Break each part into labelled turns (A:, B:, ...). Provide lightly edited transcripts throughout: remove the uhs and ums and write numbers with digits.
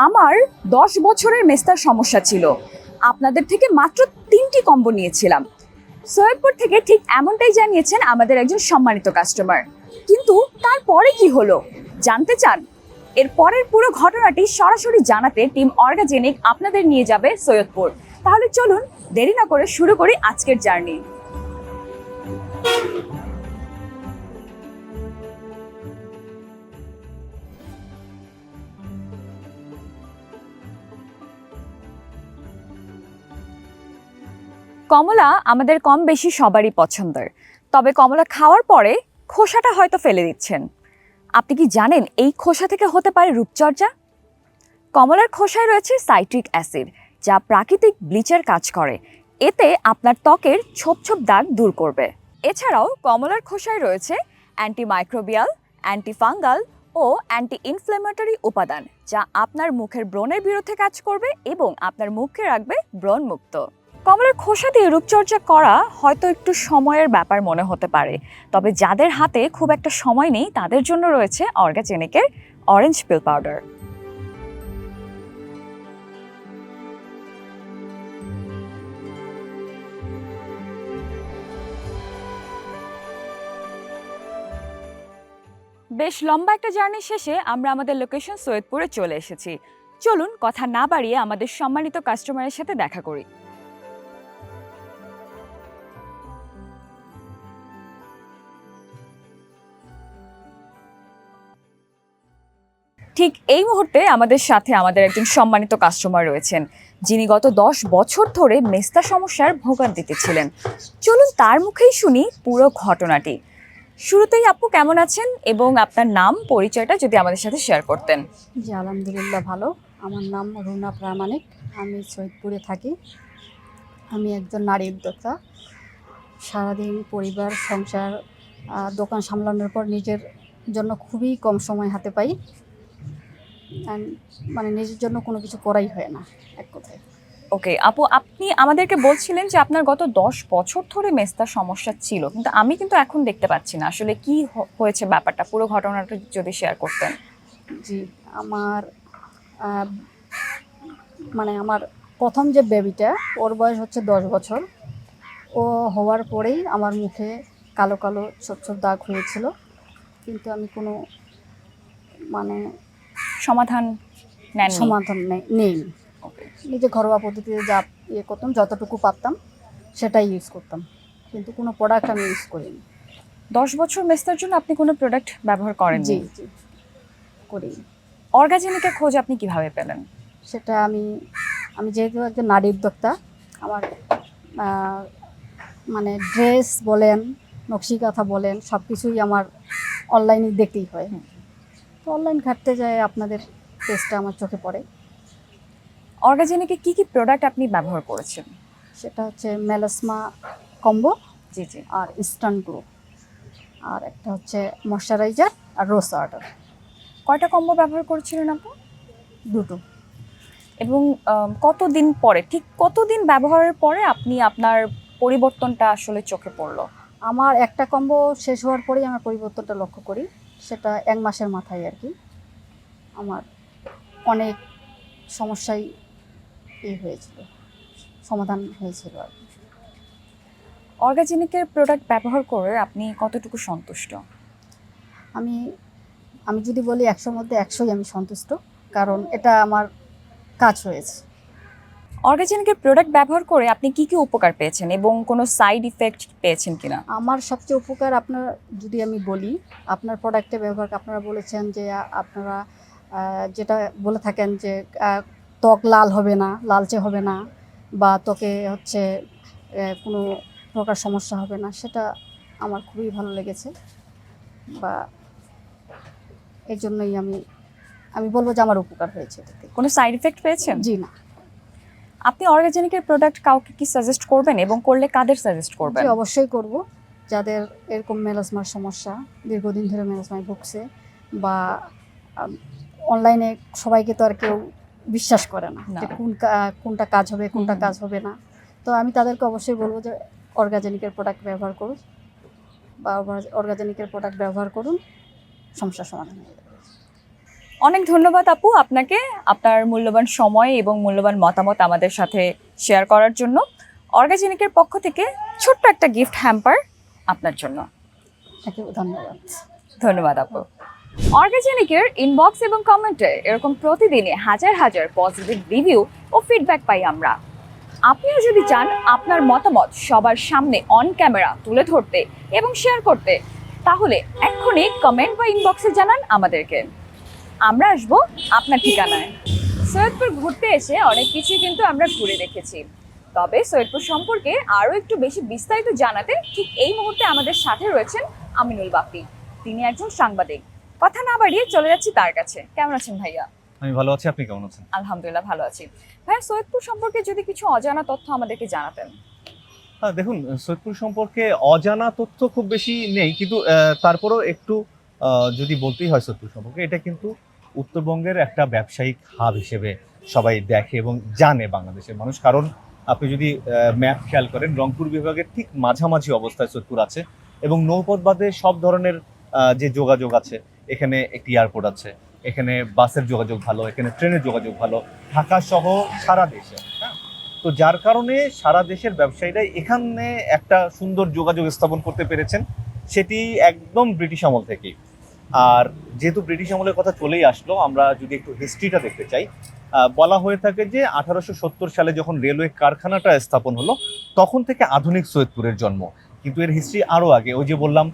A: আমার 10 বছরের মেস্তার সমস্যা ছিল। আপনাদের থেকে মাত্র 3টি কম্বো নিয়েছিলাম। সৈয়দপুর থেকে ঠিক এমনটাই জানিয়েছেন আমাদের একজন সম্মানিত কাস্টমার। কিন্তু তারপরে কি হলো জানতে চান? এর পরের পুরো ঘটনাটি সরাসরি জানাতে টিম অর্গাজেনিক আপনাদের নিয়ে যাবে সৈয়দপুর। তাহলে চলুন দেরি না করে শুরু করি আজকের জার্নি। কমলা আমাদের কম বেশি সবারই পছন্দের, তবে কমলা খাওয়ার পরে খোসাটা হয়তো ফেলে দিচ্ছেন। আপনি কি জানেন এই খোসা থেকে হতে পারে রূপচর্চা? কমলার খোসায় রয়েছে সাইট্রিক অ্যাসিড, যা প্রাকৃতিক ব্লিচের কাজ করে। এতে আপনার ত্বকের ছোপ ছোপ দাগ দূর করবে। এছাড়াও কমলার খোসায় রয়েছে অ্যান্টিমাইক্রোবিয়াল, অ্যান্টিফাঙ্গাল ও অ্যান্টি ইনফ্লেমেটরি উপাদান, যা আপনার মুখের ব্রণের বিরুদ্ধে কাজ করবে এবং আপনার মুখকে রাখবে ব্রণ মুক্ত। কমলার খোসা দিয়ে রূপচর্চা করা হয়তো একটু সময়ের ব্যাপার মনে হতে পারে, তবে যাদের হাতে খুব একটা সময় নেই তাদের জন্য রয়েছে অর্গাজেনিকের অরেঞ্জ পিল পাউডার। বেশ লম্বা একটা জার্নি শেষে আমরা আমাদের লোকেশন সৈয়দপুরে চলে এসেছি। চলুন কথা না বাড়িয়ে আমাদের সম্মানিত কাস্টমারের সাথে দেখা করি। ঠিক এই মুহূর্তে আমাদের সাথে আমাদের একজন সম্মানিত কাস্টমার রয়েছেন, যিনি গত 10 বছর ধরে মেস্তা সমস্যার ভোগান্তিতে ছিলেন। চলুন তার মুখেই শুনি পুরো ঘটনাটি। শুরুতেই আপু কেমন আছেন এবং আপনার নাম পরিচয়টা যদি আমাদের সাথে শেয়ার করতেন।
B: জি আলহামদুলিল্লাহ ভালো। আমার নাম রুনা প্রামাণিক, আমি সৈয়দপুরে থাকি। আমি একজন নারী উদ্যোক্তা। সারাদিন পরিবার, সংসার, দোকান সামলানোর পর নিজের জন্য খুবই কম সময় হাতে পাই। মানে নিজের জন্য কোনো কিছু করাই হয় না এক কথায়।
A: ওকে আপু, আপনি আমাদেরকে বলছিলেন যে আপনার গত 10 বছর ধরে মেস্তার সমস্যা ছিল, কিন্তু আমি কিন্তু এখন দেখতে পাচ্ছি না আসলে কি হয়েছে ব্যাপারটা, পুরো ঘটনাটা যদি শেয়ার করতেন।
B: জি, আমার আহ, মানে আমার প্রথম যে বেবিটা, ওর বয়স হচ্ছে 10 বছর। ও হওয়ার পরেই আমার মুখে কালো কালো ছোপ ছোপ দাগ হয়েছিল, কিন্তু আমি কোনো মানে
A: সমাধান নেননি?
B: সমাধান নেই।
A: ওকে।
B: নিজে ঘরোয়া পদ্ধতিতে যা করতাম, যতটুকু পারতাম সেটাই ইউজ করতাম, কিন্তু কোনো প্রোডাক্ট আমি ইউজ করিনি।
A: 10 বছর মেস্তার জন্য আপনি কোনো প্রোডাক্ট ব্যবহার করেননি?
B: জি জি, করিনি।
A: অর্গাজেনিকের খোঁজ আপনি কিভাবে পেলেন?
B: সেটা আমি যেহেতু একজন নারী উদ্যোক্তা, আমার আহ, মানে ড্রেস বলেন, নকশি কাঁথা বলেন, সব কিছুই আমার অনলাইনে দেখতেই হয়। তো অনলাইন ঘাটতে যায় আপনাদের পেজটা আমার চোখে পড়ে।
A: অর্গাজেনিকে কি কি প্রোডাক্ট আপনি ব্যবহার করেছেন?
B: সেটা হচ্ছে মেলাসমা কম্বো,
A: জি জি।
B: আর ইনস্ট্যান্ট গ্লো, আর একটা হচ্ছে ময়শ্চারাইজার আর রোজ ওয়াটার।
A: কয়টা কম্বো ব্যবহার করেছিলেন আপু?
B: দুটো।
A: এবং কতদিন পরে, ঠিক কতদিন ব্যবহারের পরে আপনি আপনার পরিবর্তনটা আসলে চোখে পড়লো?
B: আমার একটা কম্বো শেষ হওয়ার পরেই আমার পরিবর্তনটা লক্ষ্য করি। সেটা 1 মাসের মাথায় আর কি। আমার অনেক সমস্যাই হয়েছিল, সমাধান হয়েছিল আর কি।
A: অর্গাজেনিকের প্রোডাক্ট ব্যবহার করে আপনি কতটুকু সন্তুষ্ট?
B: আমি আমি যদি বলি 100-র মধ্যে 100ই আমি সন্তুষ্ট, কারণ এটা আমার কাজ হয়েছে।
A: অর্গাজেনিকের প্রোডাক্ট ব্যবহার করে আপনি কি কি উপকার পেয়েছেন এবং কোনো সাইড ইফেক্ট পেয়েছেন কিনা?
B: আমার সবচেয়ে উপকার, আপনার যদি আমি বলি, আপনার প্রোডাক্টে ব্যবহার, আপনারা বলেছেন যে আপনারা যেটা বলে থাকেন যে ত্বক লাল হবে না, লালচে হবে না, বা ত্বকে হচ্ছে কোনো প্রকার সমস্যা হবে না, সেটা আমার খুবই ভালো লেগেছে। বা এর জন্যই আমি বলবো যে আমার উপকার হয়েছে এটাতে।
A: কোনো সাইড ইফেক্ট পেয়েছেন?
B: জি না।
A: আপনি অর্গাজেনিকের প্রোডাক্ট কাউকে কি সাজেস্ট করবেন এবং করলে কাদের সাজেস্ট করবেন?
B: জি অবশ্যই করব। যাদের এরকম মেলাজমার সমস্যা, দীর্ঘদিন ধরে মেলাজমায় ভুগছে, বা অনলাইনে সবাইকে তো আর কেউ বিশ্বাস করে না
A: না।
B: যে কোনটা কাজ হবে, কোনটা কাজ হবে না। তো আমি তাদেরকে অবশ্যই বলবো যে অর্গাজেনিকের প্রোডাক্ট ব্যবহার করুন, বা অর্গাজেনিকের প্রোডাক্ট ব্যবহার করুন, সমস্যার সমাধান হয়ে যাবে।
A: অনেক ধন্যবাদ আপু আপনাকে, আপনার মূল্যবান সময় এবং মূল্যবান মতামত আমাদের সাথে শেয়ার করার জন্য। অর্গাজেনিকের পক্ষ থেকে ছোট্ট একটা গিফট হ্যাম্পার আপনার জন্য।
B: আপনাকে ধন্যবাদ।
A: ধন্যবাদ আপু। অর্গাজেনিকের ইনবক্স এবং কমেন্টে এরকম প্রতিদিনই হাজার হাজার পজিটিভ রিভিউ ও ফিডব্যাক পাই আমরা। আপনিও যদি চান আপনার মতামত সবার সামনে অন ক্যামেরা তুলে ধরতে এবং শেয়ার করতে, তাহলে এক্ষুনি কমেন্ট বা ইনবক্সে জানান আমাদেরকে, আমরা আসবো আপনার ঠিকানায়। সৈয়দপুর ঘুরতে এসে অনেক কিছুই কিন্তু আমরা ঘুরে দেখেছি, তবে সৈয়দপুর সম্পর্কে আরও একটু বেশি বিস্তারিত জানাতে ঠিক এই মুহূর্তে আমাদের সাথে রয়েছেন আমিনুল বাপ্পি। তিনি একজন সাংবাদিক। কথা না বাড়িয়ে চলে যাচ্ছি তার কাছে। কেমন আছেন ভাইয়া?
C: আমি ভালো আছি, আপনি কেমন আছেন?
A: আলহামদুলিল্লাহ ভালো আছি। ভাইয়া, সৈয়দপুর সম্পর্কে যদি কিছু অজানা তথ্য আমাদেরকে জানাতেন।
C: হ্যাঁ, দেখুন, সৈয়দপুর সম্পর্কে অজানা তথ্য খুব বেশি নেই, কিন্তু তারপরও একটু যদি বলতেই হয় সৈয়দপুর সম্পর্কে, এটা কিন্তু উত্তরবঙ্গের একটা ব্যবসায়িক হাব হিসেবে সবাই দেখে এবং জানে বাংলাদেশের মানুষ। কারণ আপনি যদি ম্যাপ খেয়াল করেন, রংপুর বিভাগের ঠিক মাঝামাঝি অবস্থায় সৈয়দপুর আছে এবং নৌপথ বাদে সব ধরনের যে যোগাযোগ আছে, এখানে একটি এয়ারপোর্ট আছে, এখানে বাসের যোগাযোগ ভালো, এখানে ট্রেনের যোগাযোগ ভালো, ঢাকা সহ সারা দেশে। হ্যাঁ, তো যার কারণে সারা দেশের ব্যবসায়ীরা এখানে একটা সুন্দর যোগাযোগ স্থাপন করতে পেরেছেন, সেটি একদম ব্রিটিশ আমল থেকেই। আর যেহেতু ব্রিটিশ আমলের কথা চলেই আসলো, আমরা যদি একটু হিস্ট্রিটা দেখতে চাই, বলা হয়ে থাকে যে 1870 সালে যখন রেলওয়ে কারখানাটা স্থাপন হলো, তখন থেকে আধুনিক সৈয়দপুরের জন্ম। কিন্তু এর হিস্ট্রি আরও আগে, ওই যে বললাম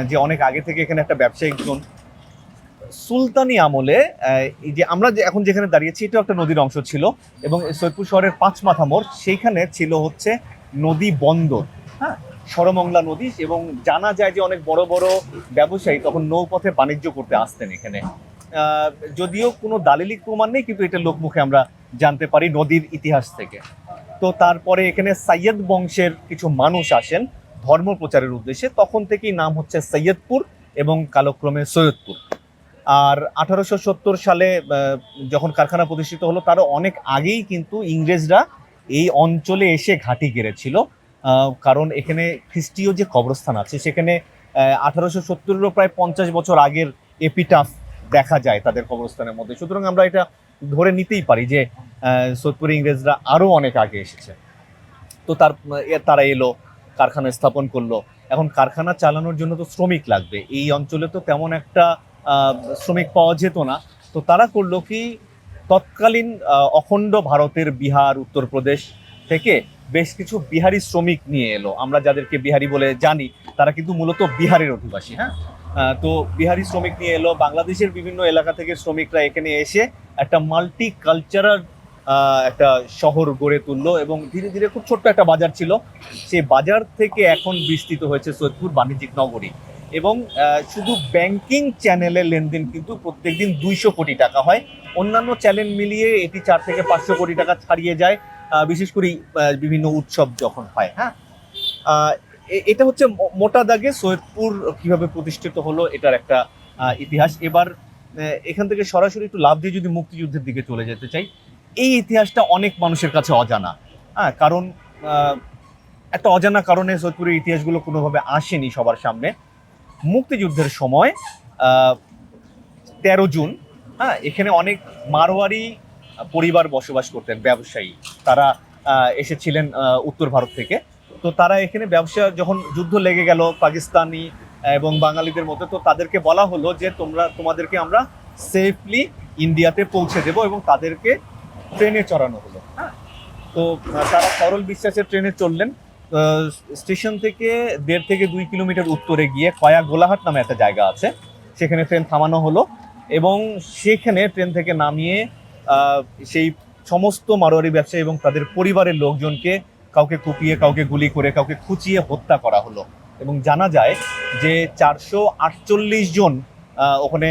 C: যে অনেক আগে থেকে এখানে একটা ব্যবসায়িক জোন। সুলতানি আমলে এই যে আমরা যে এখন যেখানে দাঁড়িয়েছি, এটাও একটা নদীর অংশ ছিল এবং সৈয়দপুর শহরের 5 মাথা মোড়, সেইখানে ছিল হচ্ছে নদী বন্দর। হ্যাঁ, সরমংলা নদী, এবং জানা যায় যে অনেক বড় বড় ব্যবসায়ী তখন নৌপথে বাণিজ্য করতে আসতেন এখানে। যদিও কোনো দালিলিক প্রমাণ নেই, কিন্তু এটা লোকমুখে আমরা জানতে পারি নদীর ইতিহাস থেকে। তো তারপরে এখানে সৈয়দ বংশের কিছু মানুষ আসেন ধর্ম প্রচারের উদ্দেশ্যে, তখন থেকেই নাম হচ্ছে সৈয়দপুর এবং কালক্রমে সৈয়দপুর। আর 1870 সালে যখন কারখানা প্রতিষ্ঠিত হলো, তারও অনেক আগেই কিন্তু ইংরেজরা এই অঞ্চলে এসে ঘাঁটি গেড়েছিল। কারণ এখানে খ্রিস্টীয় যে কবরস্থান আছে, সেখানে 1870-এরও প্রায় 50 বছর আগের এপিটাফ দেখা যায় তাদের কবরস্থানের মধ্যে। সুতরাং আমরা এটা ধরে নিতেই পারি যে সৈয়দপুরে ইংরেজরা আরও অনেক আগে এসেছে। তো তারা এলো, কারখানা স্থাপন করলো। এখন কারখানা চালানোর জন্য তো শ্রমিক লাগবে, এই অঞ্চলে তো তেমন একটা শ্রমিক পাওয়া যেত না। তো তারা করলো কি, তৎকালীন অখণ্ড ভারতের বিহার, উত্তরপ্রদেশ থেকে বেশ কিছু বিহারি শ্রমিক নিয়ে এলো। আমরা যাদেরকে বিহারি বলে জানি, তারা কিন্তু মূলত বিহারের অধিবাসী। হ্যাঁ, তো বিহারি শ্রমিক নিয়ে এলো, বাংলাদেশের বিভিন্ন এলাকা থেকে শ্রমিকরা এখানে এসে একটা মাল্টি কালচারাল একটা শহর গড়ে তুললো এবং ধীরে ধীরে খুব ছোট্ট একটা বাজার ছিল, সেই বাজার থেকে এখন বিস্তৃত হয়েছে সৈয়দপুর বাণিজ্যিক নগরী। এবং শুধু ব্যাংকিং চ্যানেলে লেনদেন কিন্তু প্রত্যেকদিন 200 কোটি টাকা হয়। অন্যান্য চ্যানেল মিলিয়ে এটি 4 থেকে 500 কোটি টাকা ছাড়িয়ে যায়, বিশেষ করে বিভিন্ন উৎসব যখন হয়। হ্যাঁ, এটা হচ্ছে মোটা দাগে সৈয়দপুর কিভাবে প্রতিষ্ঠিত হলো, এটার একটা ইতিহাস। এবার এখান থেকে সরাসরি একটু লাভ দিয়ে যদি মুক্তিযুদ্ধের দিকে চলে যেতে চাই, এই ইতিহাসটা অনেক মানুষের কাছে অজানা। হ্যাঁ, কারণ একটা অজানা কারণে সৈয়দপুরের ইতিহাসগুলো কোনোভাবে আসেনি সবার সামনে। মুক্তিযুদ্ধের সময় 13 জুন, হ্যাঁ, এখানে অনেক মারোয়ারি পরিবার বসবাস করতেন, ব্যবসায়ী। তারা এসেছিলেন উত্তর ভারত থেকে। তো তারা এখানে ব্যবসা, যখন যুদ্ধ লেগে গেল পাকিস্তানি এবং বাঙালিদের মধ্যে, তো তাদেরকে বলা হলো যে তোমাদেরকে আমরা সেফলি ইন্ডিয়াতে পৌঁছে দেবো, এবং তাদেরকে ট্রেনে চড়ানো হলো। হ্যাঁ, তো তারা সরল বিশ্বাসের ট্রেনে চললেন। স্টেশন থেকে 1.5 থেকে 2 কিলোমিটার উত্তরে গিয়ে কয়া গোলাহাট নামে একটা জায়গা আছে, সেখানে ট্রেন থামানো হলো এবং সেখানে ট্রেন থেকে নামিয়ে সেই সমস্ত মারোয়ারি ব্যবসায়ী এবং তাদের পরিবারের লোকজনকে কাউকে কুপিয়ে, কাউকে গুলি করে, কাউকে খুঁচিয়ে হত্যা করা হলো। এবং জানা যায় যে 448 জন ওখানে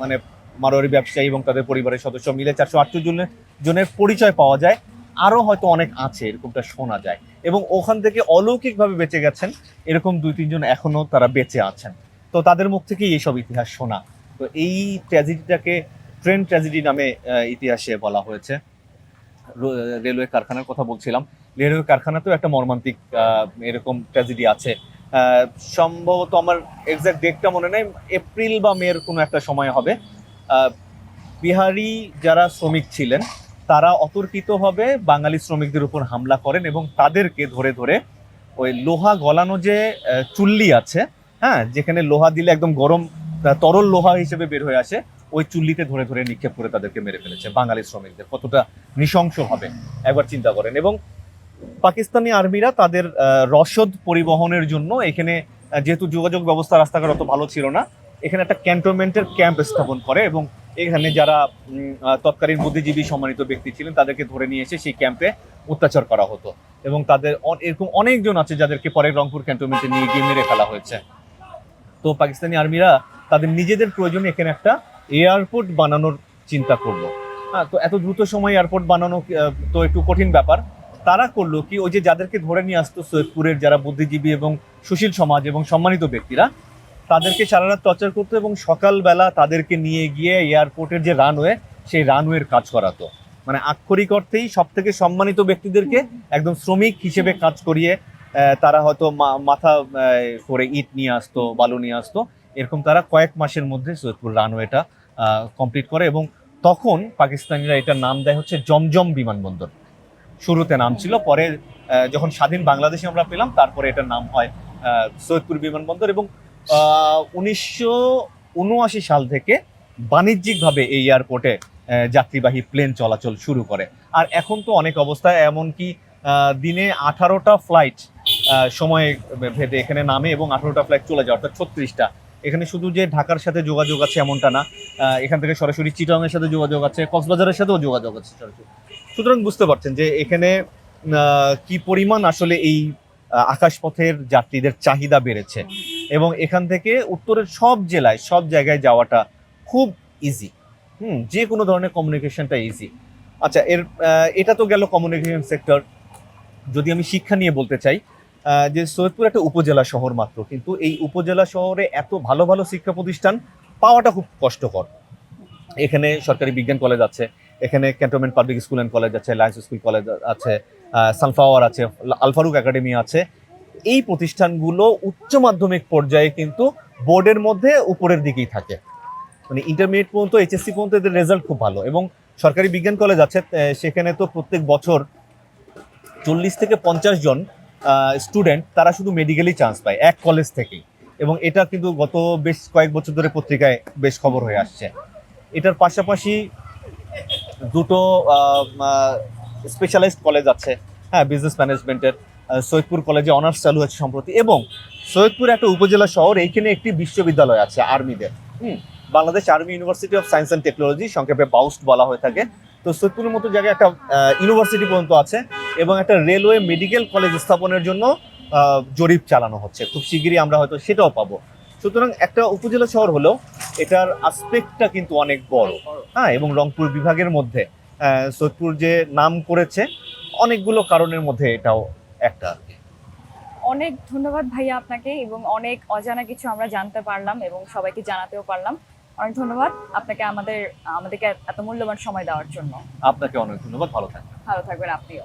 C: মানে মারোয়ারি ব্যবসায়ী এবং তাদের পরিবারের সদস্য মিলে 448 জনের পরিচয় পাওয়া যায়। আরও হয়তো অনেক আছে, এরকমটা শোনা যায়। এবং ওখান থেকে অলৌকিকভাবে বেঁচে গেছেন এরকম 2-3 জন এখনও তারা বেঁচে আছেন। তো তাদের মুখ থেকেই এইসব ইতিহাস শোনা। তো এই ট্র্যাজেডিটাকে ট্রেন ট্র্যাজেডি নামে ইতিহাসে বলা হয়েছে। রেলওয়ে কারখানার কথা বলছিলাম, রেলওয়ে কারখানাতেও একটা মর্মান্তিক এরকম ট্র্যাজেডি আছে। সম্ভবত আমার এক্সাক্ট ডেটটা মনে নেই, এপ্রিল বা মের কোনো একটা সময় হবে। আহ, বিহারি যারা শ্রমিক ছিলেন তারা অতর্কিতভাবে বাঙালি শ্রমিকদের উপর হামলা করেন এবং তাদেরকে ধরে ধরে ওই লোহা গলানো যে চুল্লি আছে, হ্যাঁ, যেখানে লোহা দিলে একদম গরম তরল লোহা হিসেবে বের হয়ে আসে, ওই চুল্লিতে ধরে ধরে নিক্ষেপ করে তাদেরকে মেরে ফেলেছে বাঙালি শ্রমিকদের। কতটা নৃশংস হবে একবার চিন্তা করেন। এবং পাকিস্তানি আর্মিরা তাদের রসদ পরিবহনের জন্য এখানে যেহেতু যোগাযোগ ব্যবস্থা রাস্তাঘাট অত ভালো ছিল না, এখানে একটা ক্যান্টনমেন্টের ক্যাম্প স্থাপন করে এবং এখানে যারা তৎকালীন বুদ্ধিজীবী সম্মানিত ব্যক্তি ছিলেন তাদেরকে ধরে নিয়ে এসে সেই ক্যাম্পে অত্যাচার করা হতো এবং তাদের এরকম অনেকজন আছে যাদেরকে পরে রংপুর ক্যান্টনমেন্টে নিয়ে গিয়ে মেরে ফেলা হয়েছে। তো পাকিস্তানি আর্মিরা তাদের নিজেদের প্রয়োজনে এখানে একটা এয়ারপোর্ট বানানোর চিন্তা করলো। হ্যাঁ, তো এত দ্রুত সময় এয়ারপোর্ট বানানো তো একটু কঠিন ব্যাপার। তারা করলো কি, ওই যে যাদেরকে ধরে নিয়ে আসতো সৈয়দপুরের যারা বুদ্ধিজীবী এবং সুশীল সমাজ এবং সম্মানিত ব্যক্তিরা, তাদেরকে সারা রাত টর্চার করতো এবং সকালবেলা তাদেরকে নিয়ে গিয়ে এয়ারপোর্টের যে রানওয়ে, সেই রানওয়ের কাজ করাতো। মানে আক্ষরিক অর্থেই সব থেকে সম্মানিত ব্যক্তিদেরকে একদম শ্রমিক হিসেবে কাজ করিয়ে তারা হয়তো মাথা করে ইট নিয়ে আসতো, বালু নিয়ে আসতো, এরকম তারা কয়েক মাসের মধ্যে সৈয়দপুর রানওয়েটা কমপ্লিট করে। এবং তখন পাকিস্তানিরা এটার নাম দেয় হচ্ছে জমজম বিমানবন্দর। শুরুতে নাম ছিল, পরে যখন স্বাধীন বাংলাদেশে আমরা পেলাম তারপরে এটার নাম হয় সৈয়দপুর বিমানবন্দর। এবং 1979 সাল থেকে বাণিজ্যিকভাবে এই এয়ারপোর্টে যাত্রীবাহী প্লেন চলাচল শুরু করে। আর এখন তো অনেক অবস্থায় এমনকি দিনে 18টা ফ্লাইট সময় ভেদে এখানে নামে এবং 18টা ফ্লাইট চলে যায়, অর্থাৎ 36টা। এখানে শুধু যে ঢাকার সাথে যোগাযোগ আছে এমনটা না, এখান থেকে সরাসরি চিটাগাংয়ের সাথে যোগাযোগ আছে, কক্সবাজারের সাথেও যোগাযোগ আছে সরাসরি। সুতরাং বুঝতে পারছেন যে এখানে কি পরিমাণ আসলে এই আকাশপথের যাত্রীদের চাহিদা বেড়েছে এবং এখান থেকে উত্তরের সব জেলায় সব জায়গায় যাওয়াটা খুব ইজি। যে কোনো ধরনের কমিউনিকেশনটা ইজি। আচ্ছা, এটা তো গেল কমিউনিকেশন সেক্টর। যদি আমি শিক্ষা নিয়ে বলতে চাই, যে সৈয়দপুর একটা উপজেলা শহর মাত্র, কিন্তু এই উপজেলা শহরে এত ভালো ভালো শিক্ষা প্রতিষ্ঠান পাওয়াটা খুব কষ্টকর। এখানে সরকারি বিজ্ঞান কলেজ আছে, এখানে cantonment public school and college আছে, লায়ন্স স্কুল কলেজ আছে, সানফ্লাওয়ার আছে, আল ফারুক একাডেমি আছে। এই প্রতিষ্ঠানগুলো উচ্চ মাধ্যমিক পর্যায়ে কিন্তু বোর্ডের মধ্যে উপরের দিকেই থাকে, মানে ইন্টারমিডিয়েট পর্যন্ত, এইচএসসি পর্যন্ত এদের রেজাল্ট খুব ভালো। এবং সরকারি বিজ্ঞান কলেজ আছে, সেখানে তো প্রত্যেক বছর 40 থেকে 50 জন স্টুডেন্ট তারা শুধু মেডিকেলই চান্স পায় এক কলেজ থেকেই। এবং এটা কিন্তু গত বেশ কয়েক বছর ধরে পত্রিকায় বেশ খবর হয়ে আসছে। এটার পাশাপাশি দুটো স্পেশালাইজড কলেজ আছে, হ্যাঁ, বিজনেস ম্যানেজমেন্টের। সৈয়দপুর কলেজে অনার্স চালু হয়েছে সম্প্রতি। এবং সৈয়দপুর একটা উপজেলা শহর, এইখানে একটি বিশ্ববিদ্যালয় আছে আর্মিদের, Bangladesh army university of science and technology, সংক্ষেপে বাউস্ট বলা হয়ে থাকে। তো সৈয়দপুরের মতো জায়গায় একটা ইউনিভার্সিটি পর্যন্ত আছে এবং একটা রেলওয়ে মেডিকেল কলেজ স্থাপনের জন্য জরিপ চালানো হচ্ছে। খুব শিগগিরই আমরা হয়তো সেটাও পাবো। সুতরাং একটা উপজেলা শহর হলেও এটার আসপেক্টটা কিন্তু অনেক বড়, হ্যাঁ। এবং রংপুর বিভাগের মধ্যে সৈয়দপুর যে নাম করেছে অনেকগুলো কারণের মধ্যে এটাও একটা।
A: অনেক ধন্যবাদ ভাইয়া আপনাকে, এবং অনেক অজানা কিছু আমরা জানতে পারলাম এবং সবাইকে জানাতেও পারলাম। অনেক ধন্যবাদ আপনাকে আমাদেরকে এত মূল্যবান সময় দেওয়ার জন্য।
C: আপনাকে অনেক ধন্যবাদ, ভালো থাকবেন।
A: ভালো থাকবেন আপনিও।